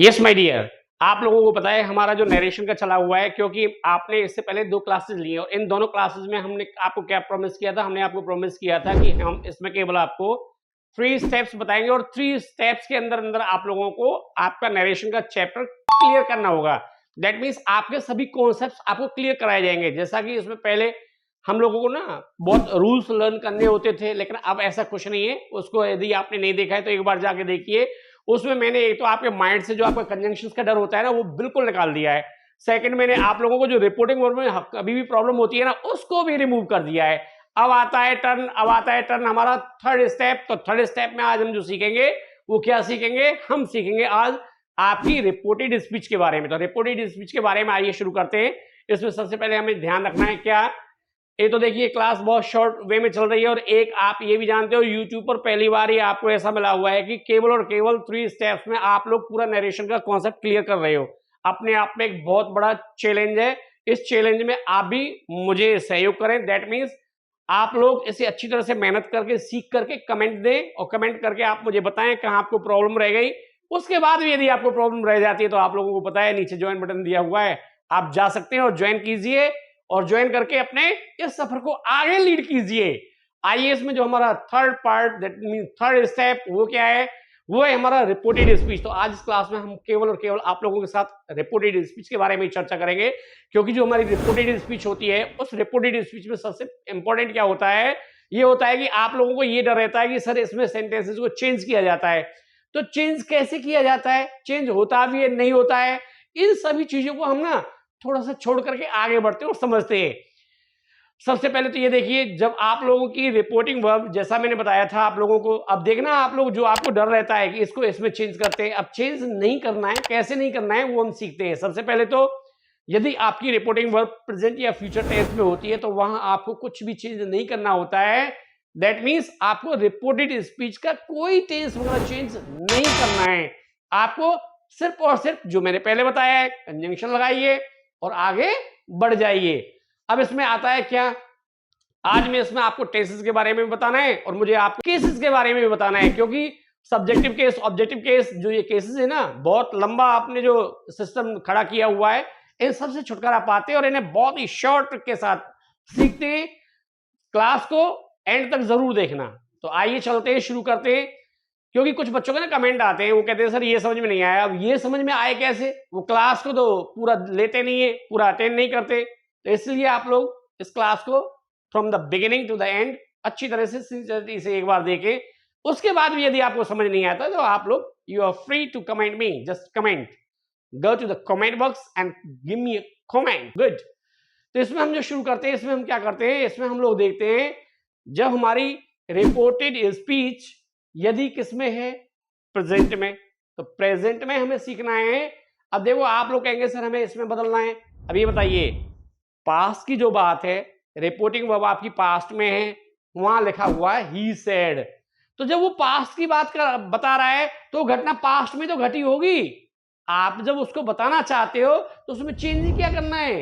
Yes my dear, आप लोगों को पता है हमारा जो नरेशन का चला हुआ है, क्योंकि आपने इससे पहले 2 क्लासेस ली और इन दोनों क्लासेस में हमने आपको क्या प्रॉमिस किया था? हमने आपको प्रॉमिस किया था कि हम इसमें केवल आपको 3 स्टेप्स बताएँगे और 3 स्टेप्स के अंदर-अंदर आप लोगों को आपका नरेशन का चैप्टर क्लियर करना होगा। दैट मीन्स आपके सभी कॉन्सेप्ट्स आपको क्लियर कराए जाएँगे। जैसा कि इसमें पहले हम लोगों को ना बहुत रूल्स लर्न करने होते थे, लेकिन अब ऐसा कुछ नहीं है। उसको यदि आपने नहीं देखा है तो एक बार जाके देखिए। उसमें मैंने एक तो आपके माइंड से जो आपका कंजंक्शंस का डर होता है ना, वो बिल्कुल निकाल दिया है। सेकंड, मैंने आप लोगों को जो रिपोर्टिंग वर्ब में कभी भी प्रॉब्लम होती है ना, उसको भी रिमूव कर दिया है। अब आता है टर्न हमारा थर्ड स्टेप। तो थर्ड स्टेप में आज हम जो सीखेंगे वो क्या सीखेंगे? हम सीखेंगे आज आपकी रिपोर्टेड स्पीच के बारे में। तो रिपोर्टेड स्पीच के बारे में आइए शुरू करते हैं। इसमें सबसे पहले हमें ध्यान रखना है क्या? एक तो देखिए क्लास बहुत शॉर्ट वे में चल रही है और एक आप ये भी जानते हो यूट्यूब पर पहली बार ही आपको ऐसा मिला हुआ है कि केवल और केवल 3 स्टेप्स में आप लोग पूरा नरेशन का कॉन्सेप्ट क्लियर कर रहे हो। अपने आप में एक बहुत बड़ा चैलेंज है। इस चैलेंज में आप भी मुझे सहयोग करें। दैट मीन्स आप लोग इसे अच्छी तरह से मेहनत करके सीख करके कमेंट दें और कमेंट करके आप मुझे बताएं कहां आपको प्रॉब्लम रह गई। उसके बाद भी यदि आपको प्रॉब्लम रह जाती है तो आप लोगों को पता है नीचे ज्वाइन बटन दिया हुआ है, आप जा सकते हैं और ज्वाइन कीजिए और ज्वाइन करके अपने इस सफर को आगे लीड कीजिए। आईएएस में जो हमारा third part that mean third step वो क्या है? वो है हमारा रिपोर्टेड स्पीच। तो आज इस क्लास में हम केवल और केवल आप लोगों के साथ रिपोर्टेड स्पीच के बारे में चर्चा करेंगे, क्योंकि जो हमारी रिपोर्टेड स्पीच होती है उस रिपोर्टेड स्पीच में सबसे इंपॉर्टेंट क्या होता है? ये होता है कि आप लोगों को ये डर रहता है कि सर इसमें सेंटेंसेस को चेंज किया जाता है। तो चेंज कैसे किया जाता है? चेंज होता भी है, नहीं होता है? इन सभी चीजों को हम ना थोड़ा सा छोड़ करके आगे बढ़ते हैं और समझते हैं। सबसे पहले तो ये देखिए, जब आप लोगों की रिपोर्टिंग वर्ब जैसा मैंने बताया था आप लोगों को, अब देखना आप लोग जो आपको डर रहता है कि इसको इसमें चेंज करते हैं, अब चेंज नहीं करना है। कैसे नहीं करना है वो हम सीखते हैं। सबसे पहले तो यदि आपकी रिपोर्टिंग वर्ब प्रेजेंट या फ्यूचर टेंस में होती है तो वहां आपको कुछ भी चेंज नहीं करना होता है। दैट मीन्स आपको रिपोर्टेड स्पीच का कोई टेंस वगैरह चेंज नहीं करना है। आपको सिर्फ और सिर्फ जो मैंने पहले बताया है कंजंक्शन लगाइए और आगे बढ़ जाइए। अब इसमें आता है क्या? आज मैं इसमें आपको टेंसेस के बारे में भी बताना है और मुझे आपको केसेस के बारे में भी बताना है, क्योंकि सब्जेक्टिव केस, ऑब्जेक्टिव केस, जो ये केसेस है ना, बहुत लंबा आपने जो सिस्टम खड़ा किया हुआ है, इन सबसे छुटकारा पाते हैं और इन्हें बहुत ही शॉर्ट के साथ सीखते हैं। क्लास को एंड तक जरूर देखना। तो आइए चलते हैं, शुरू करते हैं। क्योंकि कुछ बच्चों के ना कमेंट आते हैं, वो कहते हैं सर ये समझ में नहीं आया। अब ये समझ में आए कैसे? वो क्लास को तो पूरा लेते नहीं है, पूरा अटेंड नहीं करते। तो इसलिए आप लोग इस क्लास को from the beginning to the end अच्छी तरह से सिंसियरिटी से एक बार देखें। उसके बाद भी यदि आपको समझ नहीं आता तो आप लोग you are free to comment me. Just comment, go to the comment box and give me a comment. Good. तो इसमें हम जो शुरू करते हैं, इसमें हम क्या करते हैं? इसमें हम लोग देखते हैं जब हमारी रिपोर्टेड स्पीच यदि किसमें है? प्रेजेंट में। तो प्रेजेंट में हमें सीखना है। अब देखो आप लोग कहेंगे सर हमें इसमें बदलना है। अब ये बताइए, पास्ट की जो बात है, रिपोर्टिंग वर्ब आपकी पास्ट में है, वहां लिखा हुआ है ही सेड। तो जब वो पास्ट की बात कर बता रहा है तो घटना पास्ट में तो घटी होगी। आप जब उसको बताना चाहते हो तो उसमें चेंज ही क्या करना है?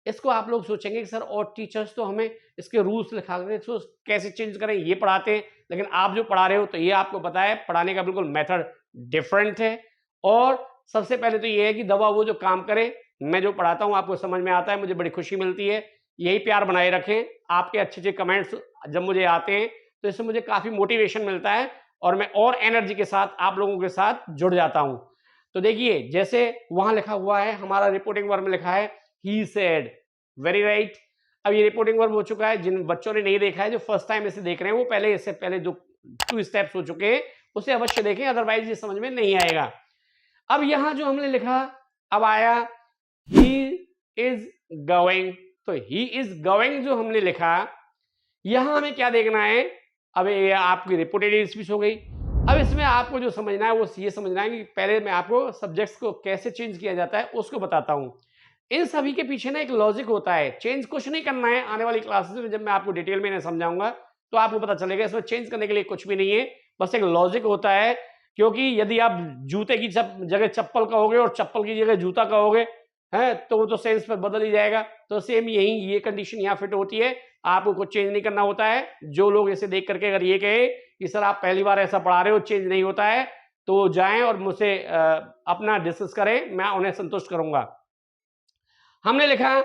इसको आप लोग सोचेंगे कि सर और टीचर्स तो हमें इसके रूल्स लिखा के इसको कैसे चेंज करें ये पढ़ाते हैं, लेकिन आप जो पढ़ा रहे हो तो ये आपको पता है पढ़ाने का बिल्कुल मेथड डिफरेंट है। और सबसे पहले तो ये है कि दवा वो जो काम करे, मैं जो पढ़ाता हूँ आपको समझ में आता है, मुझे बड़ी खुशी मिलती है। यही प्यार बनाए रखें। आपके अच्छे अच्छे कमेंट्स जब मुझे आते हैं तो इससे मुझे काफी मोटिवेशन मिलता है और मैं और एनर्जी के साथ आप लोगों के साथ जुड़ जाता हूं। तो देखिए जैसे वहां लिखा हुआ है, हमारा रिपोर्टिंग वर्ब में लिखा है ही सेड। Very right. अब ये रिपोर्टिंग वर्ब हो चुका है। जिन बच्चों ने नहीं देखा है, जो फर्स्ट टाइम इसे देख रहे हैं, वो पहले इससे पहले जो 2 स्टेप्स हो चुके हैं उसे अवश्य देखें, अदरवाइज ये समझ में नहीं आएगा। अब यहां जो हमने लिखा, अब आया ही इज गोइंग। तो ही इज गोइंग जो हमने लिखा, यहां हमें क्या देखना है? अब ये आपकी रिपोर्टेड स्पीच हो गई। अब इसमें आपको जो समझना है वो ये समझना है कि पहले मैं आपको सब्जेक्ट्स को कैसे चेंज किया जाता है उसको बताता हूं। इन सभी के पीछे ना एक लॉजिक होता है। चेंज कुछ नहीं करना है। आने वाली क्लासेस में जब मैं आपको डिटेल में समझाऊंगा तो आपको पता चलेगा इसमें चेंज करने के लिए कुछ भी नहीं है, बस एक लॉजिक होता है। क्योंकि यदि आप जूते की जगह चप्पल कहोगे और चप्पल की जगह जूता कहोगे है तो वो तो सेंस पर बदल ही जाएगा। तो सेम यही ये कंडीशन यहाँ फिट होती है। आपको कुछ चेंज नहीं करना होता है। जो लोग इसे देख करके अगर ये कहे कि सर आप पहली बार ऐसा पढ़ा रहे हो, चेंज नहीं होता है, तो जाएं और मुझसे अपना डिस्कस करें, मैं उन्हें संतुष्ट करूंगा। हमने लिखा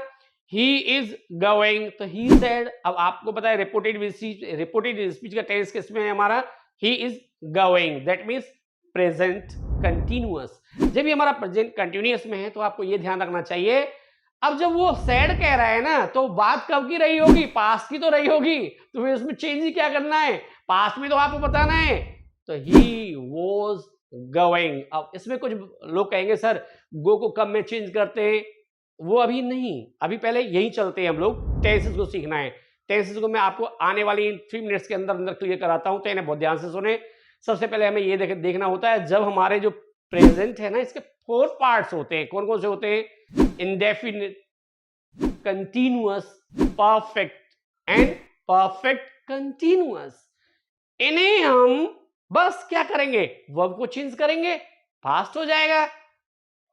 ही इज गोइंग, तो ही सेड। अब आपको पता है रिपोर्टेड स्पीच का टेंस किसमें है हमारा, he is going, that means present continuous. जब ये हमारा प्रेजेंट कंटिन्यूअस में है तो आपको ये ध्यान रखना चाहिए, अब जब वो सैड कह रहा है ना तो बात कब की रही होगी, पास्ट की तो रही होगी, तो फिर उसमें चेंज ही क्या करना है, पास्ट में तो आपको बताना है। तो ही वॉज गोइंग। अब इसमें कुछ लोग कहेंगे सर गो को कब में चेंज करते हैं, वो अभी नहीं, अभी पहले यही चलते हैं हम लोग, टेंसेस को सीखना है। टेंसेस को मैं आपको आने वाली 3 मिनट्स के अंदर अंदर क्लियर कराता हूं, तो इन्हें बहुत ध्यान से सुने। सबसे पहले हमें ये देखना होता है, जब हमारे जो प्रेजेंट है ना इसके 4 पार्ट्स होते हैं, कौन कौन से होते हैं, indefinite, continuous, perfect and perfect continuous. इन्हें हम बस क्या करेंगे, वर्ब को चेंज करेंगे, फास्ट हो जाएगा।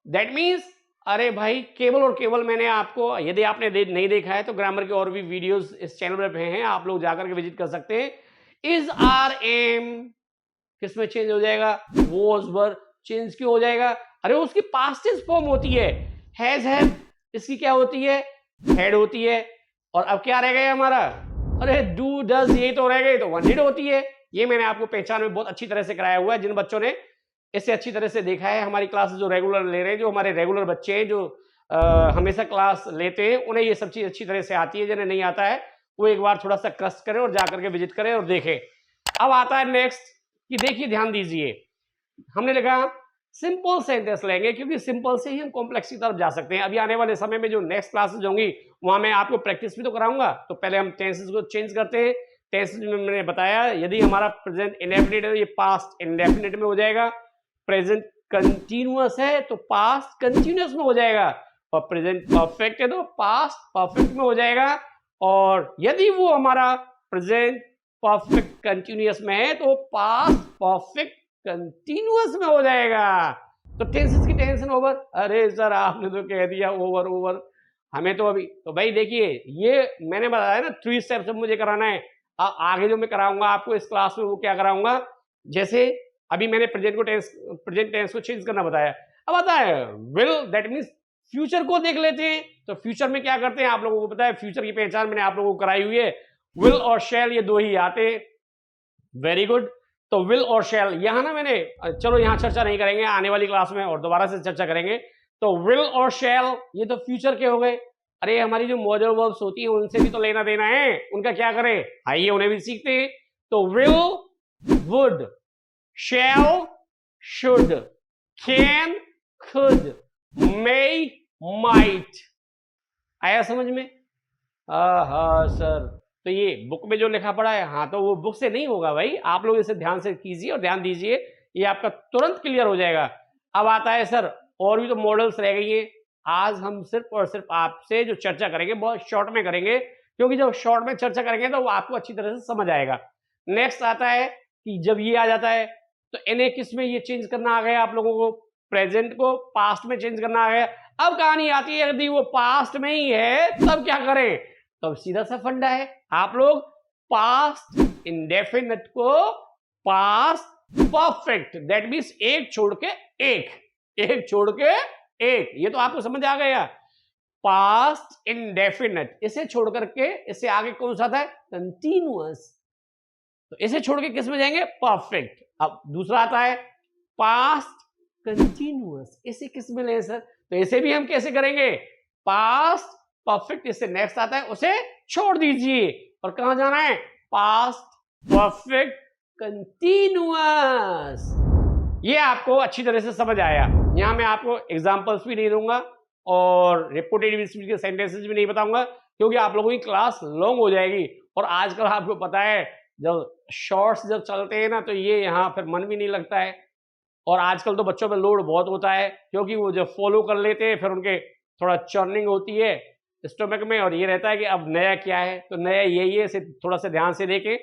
दैट मीन्स अरे भाई केवल और केवल मैंने आपको, यदि आपने नहीं देखा है तो ग्रामर के और भी वीडियोस इस चैनल पे हैं, आप लोग जाकर के विजिट कर सकते हैं। इज आर एम किसमें चेंज हो जाएगा, वॉज वर, चेंज क्यों हो जाएगा, अरे उसकी पास्ट टेंस फॉर्म होती है, हैज हैव, इसकी क्या होती है, हैड होती है। और अब क्या रह गया हमारा, अरे डू डज, ये तो रह गए, तो वन डिड होती है। ये मैंने आपको पहचान में बहुत अच्छी तरह से कराया हुआ है, जिन बच्चों ने इससे अच्छी तरह से देखा है, हमारी क्लास जो रेगुलर ले रहे हैं, जो हमारे रेगुलर बच्चे हैं, जो हमेशा क्लास लेते हैं, उन्हें ये सब चीज अच्छी तरह से आती है। जिन्हें नहीं आता है वो एक बार थोड़ा सा कष्ट करें और जाकर के विजिट करें और देखें। अब आता है नेक्स्ट कि देखिए ध्यान दीजिए, हमने लिखा सिंपल सेंटेंस लेंगे, क्योंकि सिंपल से ही हम कॉम्प्लेक्स की तरफ जा सकते हैं। अभी आने वाले समय में जो नेक्स्ट क्लासेस होंगी वहां मैं आपको प्रैक्टिस भी तो कराऊंगा। तो पहले हम टेंसेस को चेंज करते हैं। टेंसेस में मैंने बताया, यदि हमारा प्रेजेंट इंडेफिनिट है, ये पास्ट इंडेफिनिट में हो जाएगा। प्रेजेंट कंटिन्यूअस है तो पास्ट कंटिन्यूअस में हो जाएगा, और प्रेजेंट परफेक्ट है तो पास्ट परफेक्ट में हो जाएगा। और यदि वो हमारा प्रेजेंट परफेक्ट कंटिन्यूअस में है तो पास्ट परफेक्ट कंटिन्यूअस में हो जाएगा। तो टेंसेस की टेंशन ओवर, अरे सर आपने तो कह दिया ओवर ओवर, हमें तो अभी, तो भाई देखिए ये मैंने बताया ना 3 स्टेप्स मुझे कराना है। आगे जो मैं कराऊंगा आपको इस क्लास में वो क्या कराऊंगा, जैसे अभी मैंने प्रेजेंट टेंस को चेंज करना बताया, अब आता है विल, दैट मीन्स फ्यूचर को देख लेते हैं। तो फ्यूचर में क्या करते हैं, आप लोगों को पता है, फ्यूचर की पहचान मैंने आप लोगों को कराई हुई है, विल और शैल ये दो ही आते हैं। Very good. तो विल और शैल यहां ना मैंने, चलो यहां चर्चा नहीं करेंगे, आने वाली क्लास में और दोबारा से चर्चा करेंगे। तो विल और शैल ये तो फ्यूचर के हो गए। अरे हमारी जो मॉडल वर्ब्स होती है उनसे भी तो लेना देना है, उनका क्या करें, आइए उन्हें भी सीखते हैं। तो will would, shall, should, can, could, may, might। आया समझ में? हाँ सर, तो ये बुक में जो लिखा पड़ा है, हाँ तो वो बुक से नहीं होगा भाई, आप लोग इसे ध्यान से कीजिए और ध्यान दीजिए, ये आपका तुरंत क्लियर हो जाएगा। अब आता है सर और भी तो मॉडल्स रह गई है। आज हम सिर्फ और सिर्फ आपसे जो चर्चा करेंगे बहुत शॉर्ट में करेंगे, क्योंकि जब शॉर्ट में चर्चा करेंगे तो वो आपको अच्छी तरह से समझ आएगा। नेक्स्ट आता है कि जब ये आ जाता है तो इन्हें किस में ये चेंज करना आ गया, आप लोगों को प्रेजेंट को पास्ट में चेंज करना आ गया। अब कहानी आती है, यदि वो पास्ट में ही है तब क्या करें, तब सीधा सा फंडा है, आप लोग पास्ट इंडेफिनिट को पास्ट परफेक्ट, दैट मींस एक छोड़ के एक छोड़ के एक, ये तो आपको समझ आ गया। पास्ट इंडेफिनिट, इसे छोड़ करके इससे आगे कौन सा था, कंटिन्यूअस, तो इसे छोड़ के किस में जाएंगे, परफेक्ट। अब दूसरा आता है पास्ट कंटिन्यूअस, इसे किस में लें सर, तो इसे भी हम कैसे करेंगे, पास्ट परफेक्ट, इससे नेक्स्ट आता है उसे छोड़ दीजिए और कहां जाना है, पास्ट परफेक्ट कंटिन्यूअस। ये आपको अच्छी तरह से समझ आया। यहां मैं आपको एग्जांपल्स भी नहीं दूंगा और रिपोर्टेड स्पीच के सेंटेंसेस भी नहीं बताऊंगा, क्योंकि आप लोगों की क्लास लॉन्ग हो जाएगी। और आजकल आपको पता है जब शॉर्ट्स जब चलते हैं ना तो ये यहाँ फिर मन भी नहीं लगता है, और आजकल तो बच्चों पे लोड बहुत होता है, क्योंकि वो जब फॉलो कर लेते हैं फिर उनके थोड़ा चर्निंग होती है स्टोमक में, और ये रहता है कि अब नया क्या है, तो नया यही है, इसे थोड़ा सा ध्यान से देखें।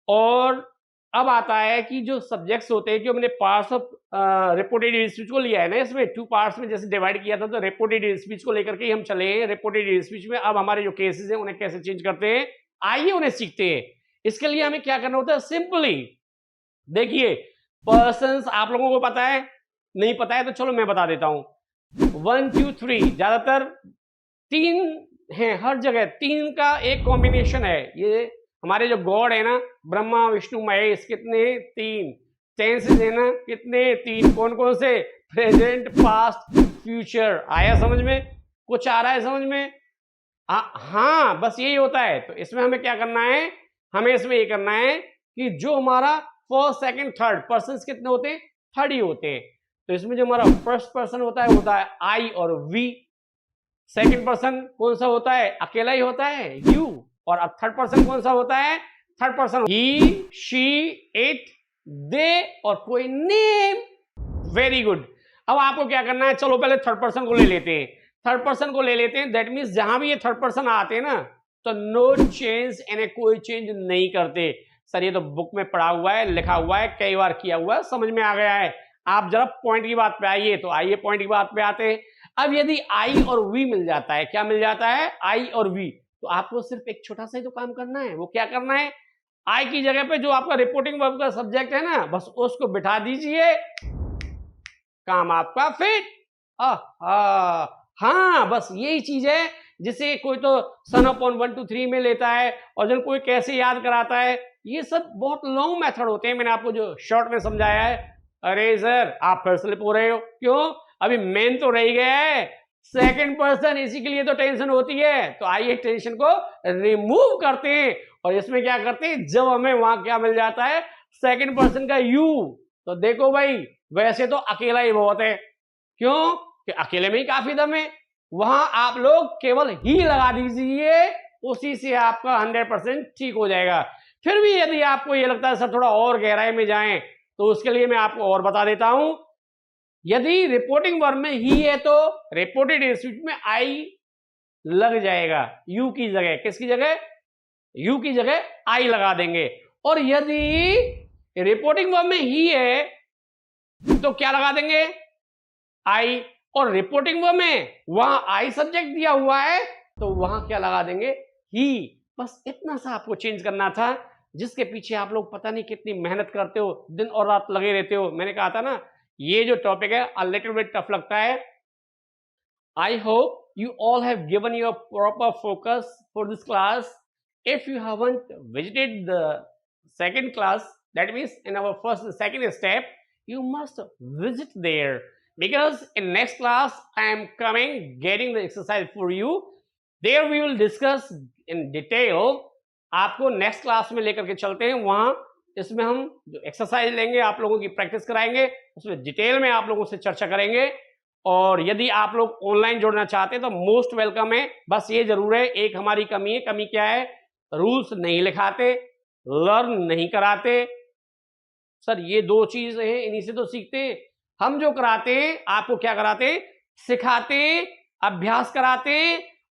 और अब आता है कि जो सब्जेक्ट्स होते हैं, कि हमने पार्ट्स ऑफ रिपोर्टेड स्पीच को लिया है ना, इसमें 2 पार्ट्स में जैसे डिवाइड किया था, तो रिपोर्टेड स्पीच को लेकर के हम चले हैं रिपोर्टेड स्पीच में। अब हमारे जो केसेस हैं उन्हें कैसे चेंज करते हैं, आइए उन्हें सीखते हैं। इसके लिए हमें क्या करना होता है, सिंपली देखिए पर्सन्स आप लोगों को पता है, नहीं पता है तो चलो मैं बता देता हूं। 1 2 3 ज्यादातर 3 है, हर जगह 3 का एक कॉम्बिनेशन है। ये हमारे जो गॉड है ना, ब्रह्मा विष्णु महेश, कितने? 3 टेंसेस है ना, कितने? 3। कौन कौन से? Present, past, future. आया समझ में? कुछ आ रहा है समझ में? हाँ, बस यही होता है। तो इसमें हमें क्या करना है? हमें इसमें ये करना है कि जो हमारा फर्स्ट सेकंड थर्ड पर्सन्स कितने होते हैं? थर्ड ही होते हैं। तो इसमें जो हमारा फर्स्ट पर्सन होता है आई और वी। सेकंड पर्सन कौन सा होता है? अकेला ही होता है, यू। और अब थर्ड पर्सन कौन सा होता है? Third person he, she, it, they और कोई नेम। Very good. अब आपको क्या करना है? चलो पहले थर्ड पर्सन को ले लेते हैं। थर्ड पर्सन को ले लेते हैं, दैट मीन्स जहां भी ये थर्ड पर्सन आते हैं ना, तो नो चेंज, यानी कोई चेंज नहीं करते। सर ये तो बुक में पढ़ा हुआ है, लिखा हुआ है, कई बार किया हुआ है, समझ में आ गया है। आप जरा पॉइंट की बात पे आइए। तो आइए पॉइंट की बात पे आते हैं। अब यदि आई और वी मिल जाता है, क्या मिल जाता है? आई और वी, तो आपको सिर्फ एक छोटा सा ही तो काम करना है। वो क्या करना है? आई की जगह पे जो आपका रिपोर्टिंग वर्ब का सब्जेक्ट है ना, बस उसको बिठा दीजिए, काम आपका फिट। हाँ, बस यही चीज है। जिसे कोई तो सन अपॉन 1 2 3 में लेता है, और जब कोई कैसे याद कराता है, ये सब बहुत लॉन्ग मेथड होते हैं। मैंने आपको जो शॉर्ट में समझाया है। अरे सर आप फिर स्लिप हो रहे हो, क्यों? अभी मेन तो रह गया है सेकंड पर्सन, इसी के लिए तो टेंशन होती है। तो आइए टेंशन को रिमूव करते हैं, और इसमें क्या करते हैं, जब हमें वहां क्या मिल जाता है? सेकंड पर्सन का यू। तो देखो भाई, वैसे तो अकेला ही बहुत है, क्यों? कि अकेले में ही काफी दम है। वहां आप लोग केवल ही लगा दीजिए, उसी से आपका 100% ठीक हो जाएगा। फिर भी यदि आपको ये लगता है सर थोड़ा और गहराई में जाएं, तो उसके लिए मैं आपको और बता देता हूं। यदि रिपोर्टिंग वर्ब में ही है तो रिपोर्टेड स्पीच में आई लग जाएगा, यू की जगह। किसकी जगह? यू की जगह आई लगा देंगे। और यदि रिपोर्टिंग वर्ब में ही है तो क्या लगा देंगे? आई। और रिपोर्टिंग वर्ब में वहां आई सब्जेक्ट दिया हुआ है, तो वहां क्या लगा देंगे? ही। बस इतना सा आपको चेंज करना था, जिसके पीछे आप लोग पता नहीं कितनी मेहनत करते हो, दिन और रात लगे रहते हो। मैंने कहा था ना, ये जो टॉपिक है अ लिटिल बिट टफ लगता है। I hope you all have given your proper focus for this class. If you haven't visited the second class, that means in our first second step, you must visit there, because in next class I am coming getting the exercise for you. There we will discuss in detail. आपको next class में लेकर के चलते हैं, वहां इसमें हम जो एक्सरसाइज लेंगे, आप लोगों की प्रैक्टिस कराएंगे, उसमें डिटेल में आप लोगों से चर्चा करेंगे। और यदि आप लोग ऑनलाइन जुड़ना चाहते हैं तो मोस्ट वेलकम है। बस ये जरूर है, एक हमारी कमी है। कमी क्या है? रूल्स नहीं लिखाते, लर्न नहीं कराते। सर ये दो चीज है, इन्हीं से तो सीखते हैं। हम जो कराते हैं आपको क्या कराते हैं? सिखाते, अभ्यास कराते,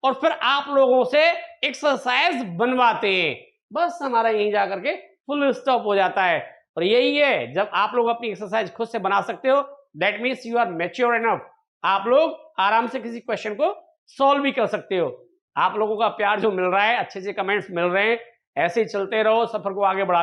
और फिर आप लोगों से एक्सरसाइज बनवाते हैं। बस हमारा यहीं जाकर के फुल स्टॉप हो जाता है। और यही है, जब आप लोग अपनी एक्सरसाइज खुद से बना सकते हो, that means you are mature enough. आप लोग आराम से किसी क्वेश्चन को सॉल्व भी कर सकते हो। आप लोगों का प्यार जो मिल रहा है, अच्छे से कमेंट्स मिल रहे हैं, ऐसे ही चलते रहो, सफर को आगे बढ़ाते